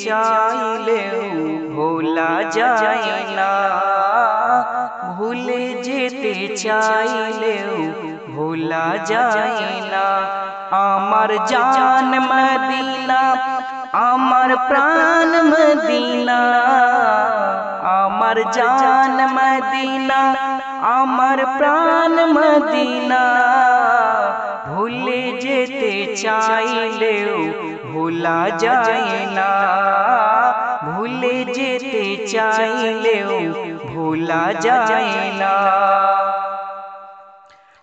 চাইলেও ভোলা যায় না, ভুলে যেতে চাইলেও ভোলা যায় না। আমার জান মদিনা, আমার প্রাণ মদিনা, আমার জান মদিনা, আমার প্রাণ মদিনা। ভুলে যেতে চাইলেও ভোলা যায় না, ভুলে যেতে চাইলেও ভোলা যায় না।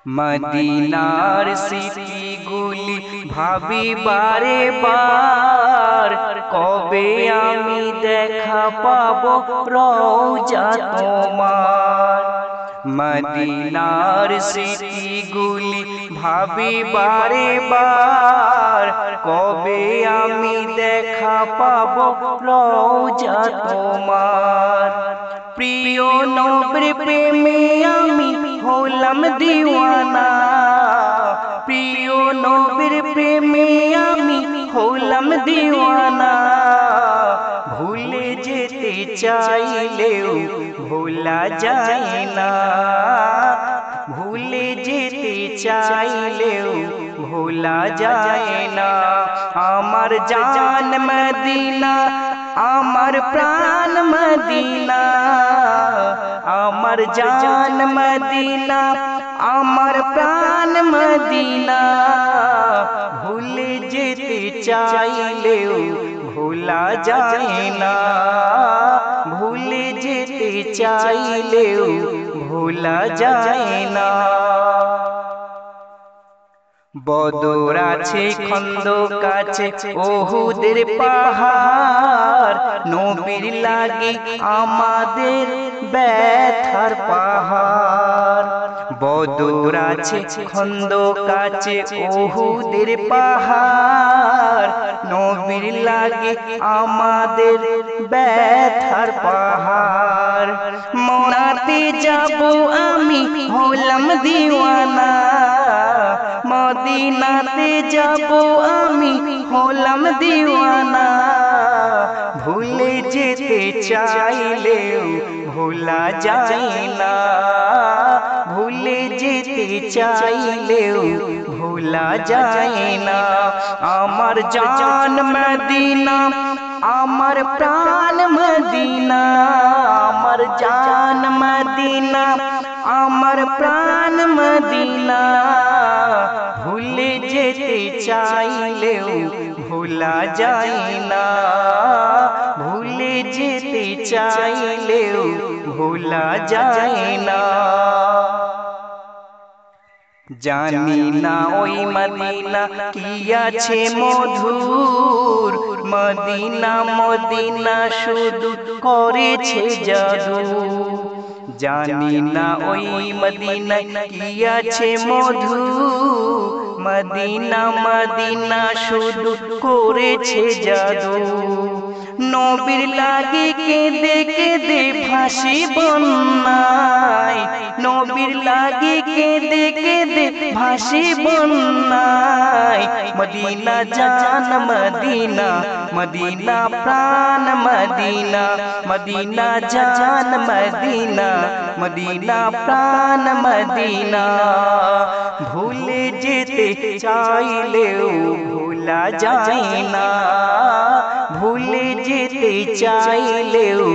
মদিনার স্মৃতিগুলি ভাবি বারে বার, কবে আমি দেখা পাবো রওজা তোমার। মদিনার স্মৃতিগুলি ভাবি বারে বার, কবে আমি দেখা পাবো রওজা তোমার। প্রিয় নবীর প্রেমে আমি হলাম দিওয়ানা, প্রিয় নবীর প্রেমে আমি হলাম দিওয়ানা। ভুলে যেতে চাইলেও ভোলা যায় না, ভুলে যেতে চাইলেও ভোলা যায় না। আমার জান মদিনা, আমার প্রাণ মদিনা, আমার জান মদিনা, আমার প্রাণ মদিনা। ভুলে যেতে চাইলেও ভোলা যায় না, ভুলে যেতে চাইলেও ভোলা যায় না। বদর আছে, খন্দক আছে, ওহুদের পাহাড়, নবীর লাগি আমাদের ব্যথার পাহাড়। বদর আছে, খন্দক আছে, ওহুদের পাহাড়, নবীর লাগি আমাদের ব্যথার পাহাড়। মনাতে যাব আমি হলাম দিওয়ানা, মদিনাতে যাব আমি হলাম দিওয়ানা। ভুলে যেতে চাইলেও ভোলা যায় না, ভুলে যেতে চাইলেও ভোলা যায় না। আমার জান মদিনা, আমার প্রাণ মদিনা, আমার জান মদিনা, আমার প্রাণ মদিনা। ভুলে যেতে চাইলেও ভোলা যায় না, ভুলে যেতে চাইলেও ভোলা যায় না। জানি না ওই মদিনা কি আছে মধুর, মদিনা মদিনা শুধু করেছে জাদু। জানি না ওই মদিনা কি আছে মধু, মদিনা মদিনা শুধু করেছে জাদু। নবীর লাগি কেঁদে কেঁদে ভাসি বন্যায়, নবীর লাগি কেঁদে কেঁদে ভাসি বন্যায়। মদিনা জান মদিনা, মদিনা প্রাণ মদিনা, মদিনা জান মদিনা, মদিনা প্রাণ মদিনা। ভুলে যেতে চাইলেও ভোলা যায় না, ভুলে যেতে চাইলেও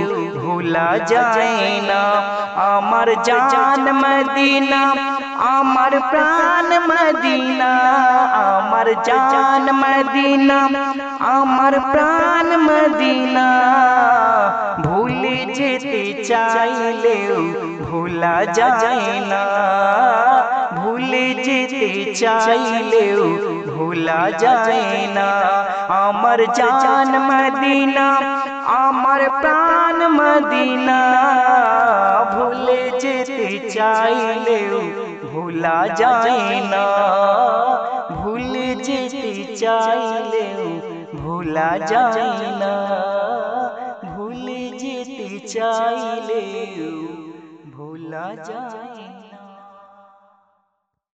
ভোলা যায় না। আমার জান মদিনা, আমার প্রাণ মদিনা, আমার জান মদিনা, আমার প্রাণ মদিনা। ভুলে যেতে চাইলেও ভোলা যায় না, ভুলে যেতে চাইলেও ভোলা যায় না। আমার জান মদিনা, আমার প্রাণ মদিনা। ভুলে যেতে চাইলেও ভোলা যায় না, ভুলে যেতে চাইলেও ভোলা যায় না, ভুলে যেতে চাইলেও ভোলা যায়।